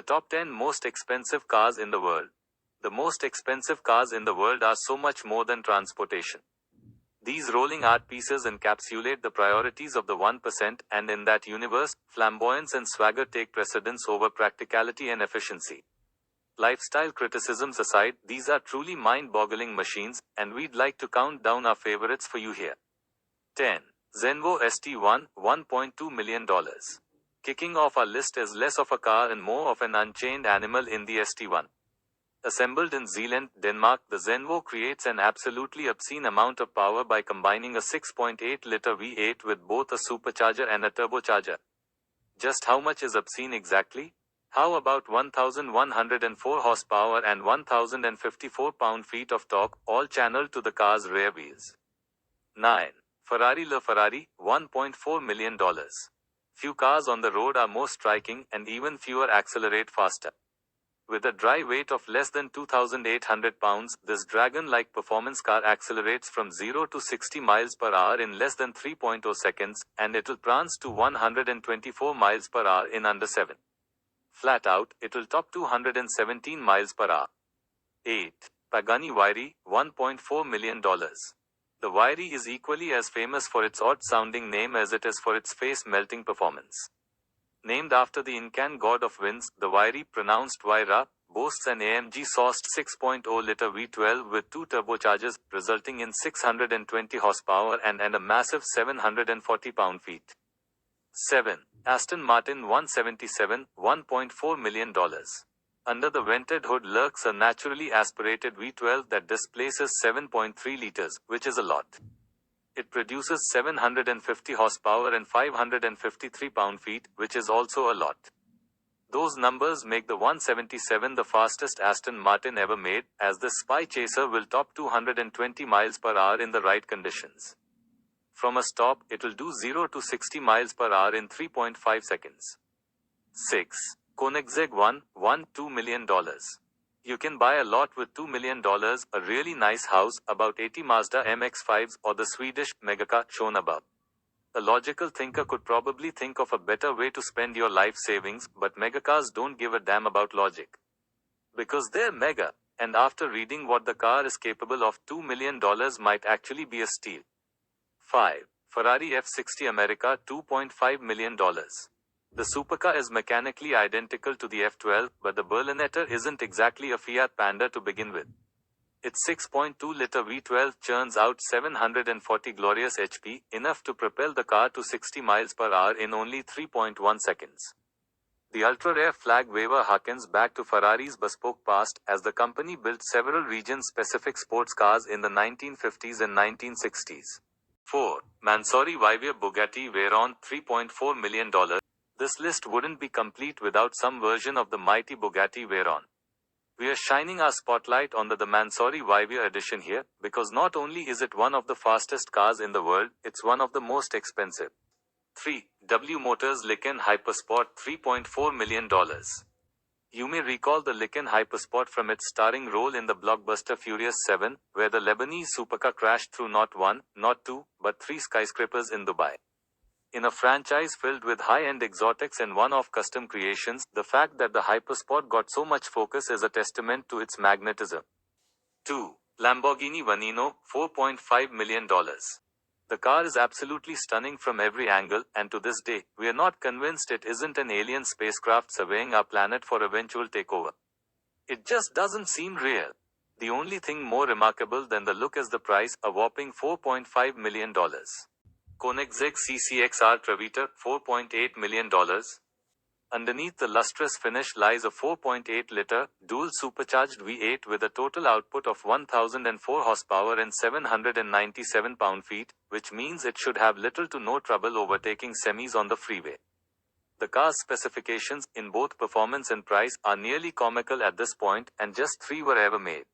The top 10 most expensive cars in the world. The most expensive cars in the world are so much more than transportation. These rolling art pieces encapsulate the priorities of the 1%, and in that universe, flamboyance and swagger take precedence over practicality and efficiency. Lifestyle criticisms aside, these are truly mind-boggling machines, and we'd like to count down our favorites for you here. 10. Zenvo ST1, $1.2 million. Kicking off our list is less of a car and more of an unchained animal in the ST1. Assembled in Zeeland, Denmark, the Zenvo creates an absolutely obscene amount of power by combining a 6.8-liter V8 with both a supercharger and a turbocharger. Just how much is obscene exactly? How about 1,104 horsepower and 1,054 pound-feet of torque, all channeled to the car's rear wheels? 9. Ferrari LaFerrari, $1.4 million. Few cars on the road are more striking, and even fewer accelerate faster. With a dry weight of less than 2,800 pounds, this dragon-like performance car accelerates from 0 to 60 miles per hour in less than 3.0 seconds, and it'll prance to 124 miles per hour in under 7. Flat out, it'll top 217 miles per hour. 8. Pagani Huayra, $1.4 million. The Huayra is equally as famous for its odd-sounding name as it is for its face-melting performance. Named after the Incan god of winds, the Huayra, pronounced Huayra, boasts an AMG-sourced 6.0-liter V12 with 2 turbochargers, resulting in 620 horsepower and a massive 740 pound-feet. 7. Aston Martin 177, $1.4 million. Under the vented hood lurks a naturally aspirated V12 that displaces 7.3 liters, which is a lot. It produces 750 horsepower and 553 pound-feet, which is also a lot. Those numbers make the 177 the fastest Aston Martin ever made, as the Spy Chaser will top 220 miles per hour in the right conditions. From a stop, it'll do 0 to 60 miles per hour in 3.5 seconds. 6. Koenigsegg 1.2 million. You can buy a lot with $2 million, a really nice house, about 80 Mazda MX-5s, or the Swedish megacar shown above. A logical thinker could probably think of a better way to spend your life savings, but megacars don't give a damn about logic. Because they're mega, and after reading what the car is capable of, $2 million might actually be a steal. 5. Ferrari F60 America, $2.5 million. The supercar is mechanically identical to the F12, but the Berlinetta isn't exactly a Fiat Panda to begin with. Its 6.2-liter V12 churns out 740 glorious HP, enough to propel the car to 60 miles per hour in only 3.1 seconds. The ultra-rare flag waver harkens back to Ferrari's bespoke past, as the company built several region-specific sports cars in the 1950s and 1960s. 4. Mansory Vivia Bugatti Veyron, $3.4 million. This list wouldn't be complete without some version of the mighty Bugatti Veyron. We are shining our spotlight on the Mansory Vivia edition here, because not only is it one of the fastest cars in the world, it's one of the most expensive. 3. W Motors Lykan Hypersport, $3.4 million. You may recall the Lykan Hypersport from its starring role in the blockbuster Furious 7, where the Lebanese supercar crashed through not one, not two, but 3 skyscrapers in Dubai. In a franchise filled with high-end exotics and one-off custom creations, the fact that the Hypersport got so much focus is a testament to its magnetism. 2. Lamborghini Veneno, $4.5 million. The car is absolutely stunning from every angle, and to this day, we are not convinced it isn't an alien spacecraft surveying our planet for eventual takeover. It just doesn't seem real. The only thing more remarkable than the look is the price, a whopping $4.5 million. Koenigsegg CCXR Trevita, $4.8 million. Underneath the lustrous finish lies a 4.8-liter, dual-supercharged V8 with a total output of 1,004 horsepower and 797 pound-feet, which means it should have little to no trouble overtaking semis on the freeway. The car's specifications, in both performance and price, are nearly comical at this point, and just 3 were ever made.